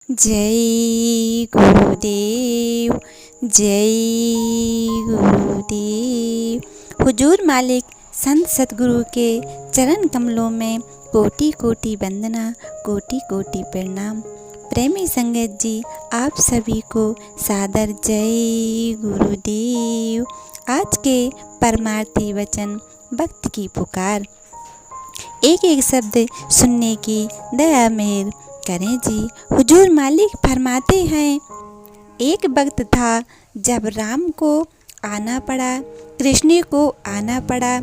जय गुरुदेव, जय गुरुदेव। हुजूर मालिक संत सतगुरु के चरण कमलों में कोटि कोटि वंदना, कोटि कोटि प्रणाम। प्रेमी संगत जी, आप सभी को सादर जय गुरुदेव। आज के परमार्थी वचन, भक्त की पुकार। एक एक शब्द सुनने की दया मेहर करें जी। हुजूर मालिक फरमाते हैं, एक वक्त था जब राम को आना पड़ा, कृष्ण को आना पड़ा।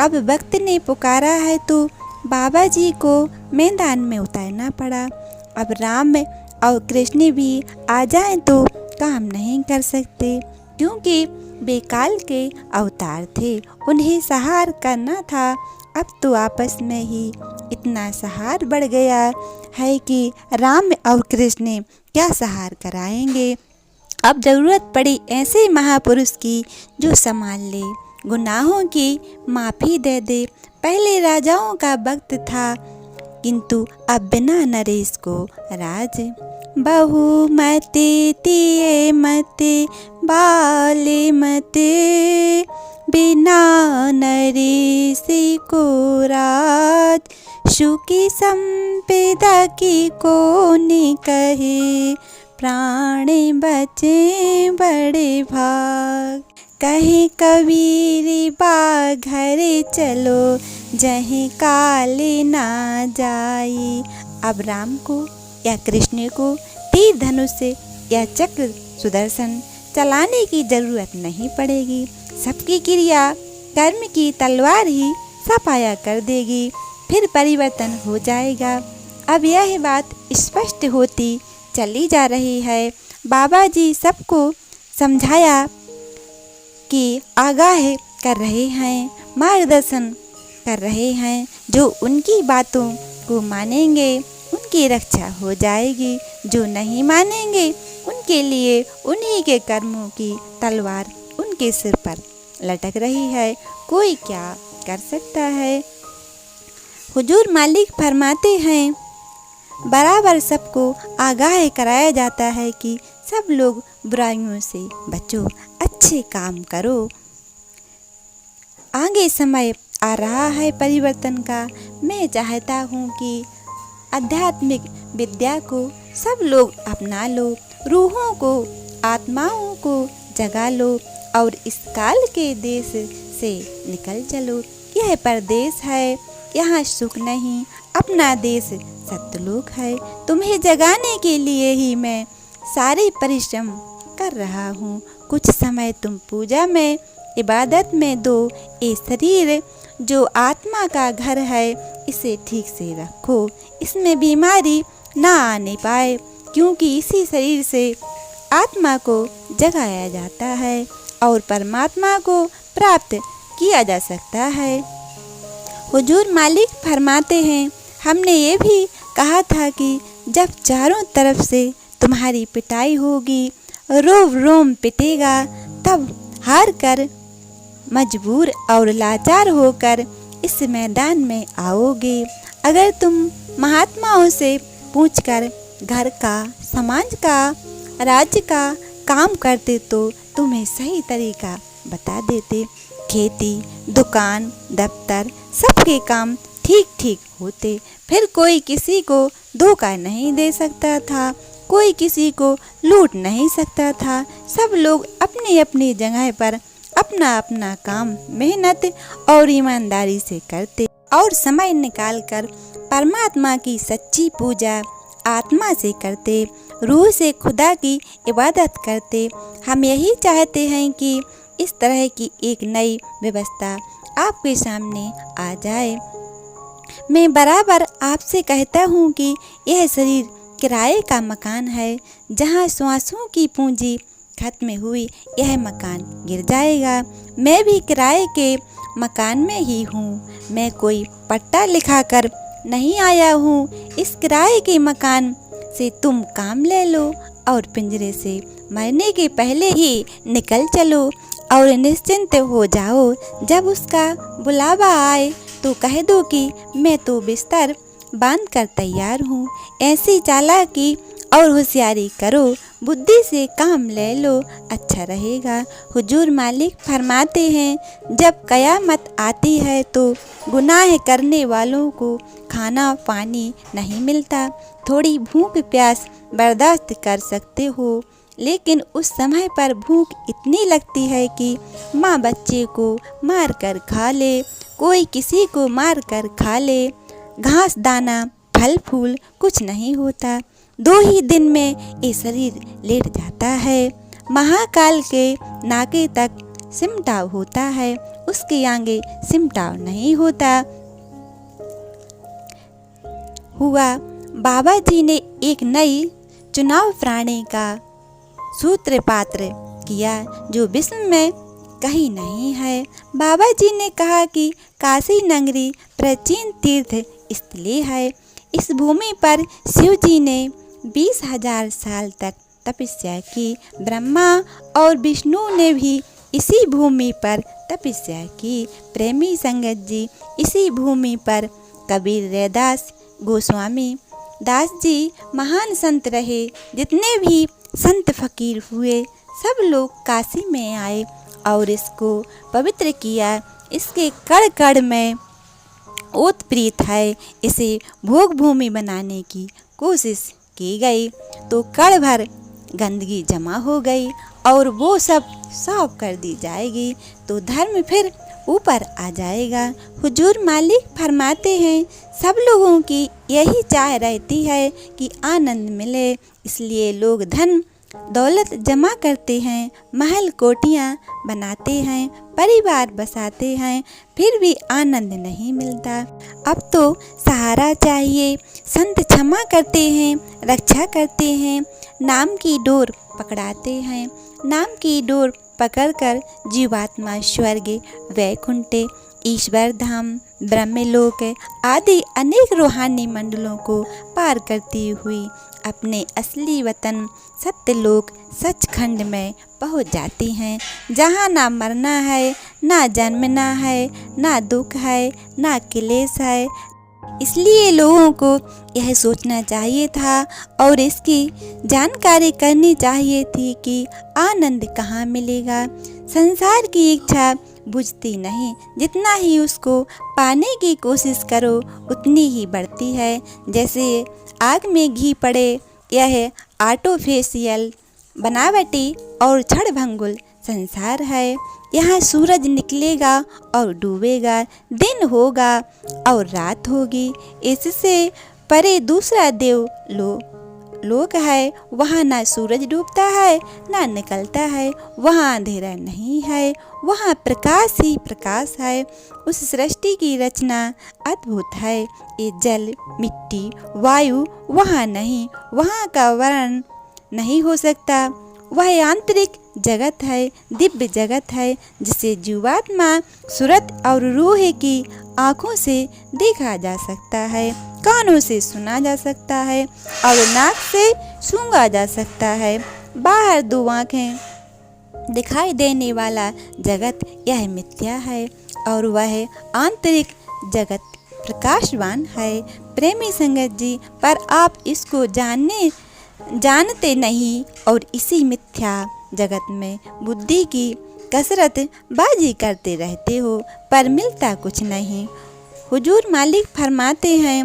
अब वक्त ने पुकारा है तो बाबा जी को मैदान में उतारना पड़ा। अब राम और कृष्ण भी आ जाएं तो काम नहीं कर सकते, क्योंकि बेकाल के अवतार थे, उन्हें सहार करना था। अब तो आपस में ही इतना सहार बढ़ गया है कि राम और कृष्ण क्या सहार कराएंगे। अब ज़रूरत पड़ी ऐसे महापुरुष की जो संभाल ले, गुनाहों की माफ़ी दे दे। पहले राजाओं का वक्त था, किंतु अब बिना नरेश को राज। बहुमते तिये मते बाले मते, बिना नरेश को राज। सुखी संपदा की कोनि कहे, प्राण बचे बड़े भाग। कहे कबीर बा घर चलो, जहीं काले ना जाई। अब राम को या कृष्ण को तीर धनुष या चक्र सुदर्शन चलाने की जरूरत नहीं पड़ेगी। सबकी क्रिया कर्म की तलवार ही सफाया कर देगी, फिर परिवर्तन हो जाएगा। अब यह बात स्पष्ट होती चली जा रही है। बाबा जी सबको समझाया कि आगाह कर रहे हैं, मार्गदर्शन कर रहे हैं। जो उनकी बातों को मानेंगे उनकी रक्षा हो जाएगी, जो नहीं मानेंगे उनके लिए उन्हीं के कर्मों की तलवार उनके सिर पर लटक रही है। कोई क्या कर सकता है। हुजूर मालिक फरमाते हैं, बराबर सबको आगाह कराया जाता है कि सब लोग बुराइयों से बचो, अच्छे काम करो। आगे समय आ रहा है परिवर्तन का। मैं चाहता हूँ कि आध्यात्मिक विद्या को सब लोग अपना लो, रूहों को, आत्माओं को जगा लो और इस काल के देश से निकल चलो। यह परदेश है, यहाँ सुख नहीं, अपना देश सत्यलोक है। तुम्हें जगाने के लिए ही मैं सारे परिश्रम कर रहा हूँ। कुछ समय तुम पूजा में, इबादत में दो। ये शरीर जो आत्मा का घर है, इसे ठीक से रखो, इसमें बीमारी ना आने पाए, क्योंकि इसी शरीर से आत्मा को जगाया जाता है और परमात्मा को प्राप्त किया जा सकता है। हुजूर मालिक फरमाते हैं, हमने ये भी कहा था कि जब चारों तरफ से तुम्हारी पिटाई होगी, रोम रोम पिटेगा, तब हार कर, मजबूर और लाचार होकर इस मैदान में आओगे। अगर तुम महात्माओं से पूछकर घर का, समाज का, राज्य का काम करते तो तुम्हें सही तरीका बता देते। खेती, दुकान, दफ्तर, सबके काम ठीक ठीक होते। फिर कोई किसी को धोखा नहीं दे सकता था, कोई किसी को लूट नहीं सकता था। सब लोग अपनी अपनी जगह पर अपना अपना काम मेहनत और ईमानदारी से करते और समय निकालकर परमात्मा की सच्ची पूजा आत्मा से करते, रूह से खुदा की इबादत करते। हम यही चाहते हैं कि इस तरह की एक नई व्यवस्था आपके सामने आ जाए। मैं बराबर आपसे कहता हूँ कि यह शरीर किराए का मकान है। जहाँ श्वासों की पूंजी खत्म हुई, यह मकान गिर जाएगा। मैं भी किराए के मकान में ही हूँ। मैं कोई पट्टा लिखाकर नहीं आया हूँ। इस किराए के मकान से तुम काम ले लो और पिंजरे से मरने के पहले ही निकल चलो और निश्चिंत हो जाओ। जब उसका बुलावा आए तो कह दो कि मैं तो बिस्तर बांध कर तैयार हूँ। ऐसी चालाकी और होशियारी करो, बुद्धि से काम ले लो, अच्छा रहेगा। हुजूर मालिक फरमाते हैं जब क़यामत आती है तो गुनाह करने वालों को खाना पानी नहीं मिलता। थोड़ी भूख प्यास बर्दाश्त कर सकते हो, लेकिन उस समय पर भूख इतनी लगती है कि माँ बच्चे को मार कर खा ले, कोई किसी को मार कर खा ले। घास दाना फल फूल कुछ नहीं होता, 2 ही दिन में ये शरीर लेट जाता है। महाकाल के नाके तक सिमटाव होता है, उसके आगे सिमटाव नहीं होता। हुआ बाबा जी ने एक नई चुनाव प्रणाली का सूत्रपात्र किया जो विश्व में कहीं नहीं है। बाबा जी ने कहा कि काशी नगरी प्राचीन तीर्थ स्थली है। इस भूमि पर शिव जी ने 20,000 साल तक तपस्या की। ब्रह्मा और विष्णु ने भी इसी भूमि पर तपस्या की। प्रेमी संगत जी इसी भूमि पर, कबीर रैदास गोस्वामी दास जी महान संत रहे। जितने भी संत फकीर हुए सब लोग काशी में आए और इसको पवित्र किया। इसके कण कण में ओतप्रीत है। इसे भोग भूमि बनाने की कोशिश की गई तो कण भर गंदगी जमा हो गई और वो सब साफ कर दी जाएगी तो धर्म फिर ऊपर आ जाएगा। हुजूर मालिक फरमाते हैं सब लोगों की यही चाह रहती है कि आनंद मिले, इसलिए लोग धन दौलत जमा करते हैं, महल कोठियाँ बनाते हैं, परिवार बसाते हैं, फिर भी आनंद नहीं मिलता। अब तो सहारा चाहिए। संत क्षमा करते हैं, रक्षा करते हैं, नाम की डोर पकड़ाते हैं। नाम की डोर पकड़कर जीवात्मा स्वर्ग, वैकुंठ, ईश्वर धाम, ब्रह्मलोक आदि अनेक रूहानी मंडलों को पार करती हुई अपने असली वतन सत्यलोक सचखंड में पहुंच जाती हैं, जहां ना मरना है, ना जन्मना है, ना दुख है, ना क्लेश है। इसलिए लोगों को यह सोचना चाहिए था और इसकी जानकारी करनी चाहिए थी कि आनंद कहाँ मिलेगा। संसार की इच्छा बुझती नहीं, जितना ही उसको पाने की कोशिश करो उतनी ही बढ़ती है। जैसे आग में घी पड़े, यह आर्टिफिशियल बनावटी और क्षणभंगुर संसार है। यहाँ सूरज निकलेगा और डूबेगा, दिन होगा और रात होगी। इससे परे दूसरा देव लोक है, वहाँ ना सूरज डूबता है ना निकलता है, वहाँ अंधेरा नहीं है, वहाँ प्रकाश ही प्रकाश है। उस सृष्टि की रचना अद्भुत है। ये जल मिट्टी वायु वहाँ नहीं, वहाँ का वर्णन नहीं हो सकता। वह आंतरिक जगत है, दिव्य जगत है, जिसे जीवात्मा सूरत और रूह की आँखों से देखा जा सकता है, कानों से सुना जा सकता है और नाक से सूंघा जा सकता है। बाहर 2 आँखें दिखाई देने वाला जगत यह मिथ्या है और वह आंतरिक जगत प्रकाशवान है। प्रेमी संगत जी, पर आप इसको जानते नहीं और इसी मिथ्या जगत में बुद्धि की कसरत बाजी करते रहते हो, पर मिलता कुछ नहीं। हुजूर मालिक फरमाते हैं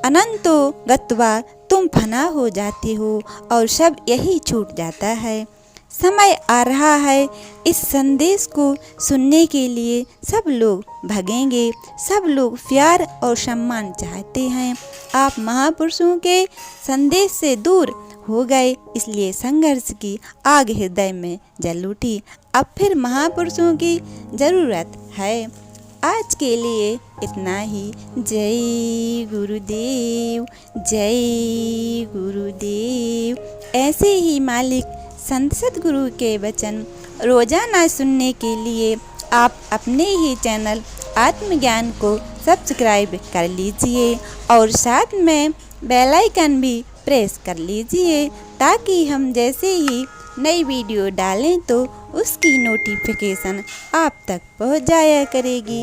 अनंतो गत्वा तुम फना हो जाते हो और सब यही छूट जाता है। समय आ रहा है, इस संदेश को सुनने के लिए सब लोग भगेंगे। सब लोग प्यार और सम्मान चाहते हैं। आप महापुरुषों के संदेश से दूर हो गए, इसलिए संघर्ष की आग हृदय में जल उठी। अब फिर महापुरुषों की ज़रूरत है। आज के लिए इतना ही। जय गुरुदेव, जय गुरुदेव। ऐसे ही मालिक संत सद्गुरु के वचन रोजाना सुनने के लिए आप अपने ही चैनल आत्मज्ञान को सब्सक्राइब कर लीजिए और साथ में बेल आइकन भी प्रेस कर लीजिए, ताकि हम जैसे ही नई वीडियो डालें तो उसकी नोटिफिकेशन आप तक पहुंच जाया करेगी।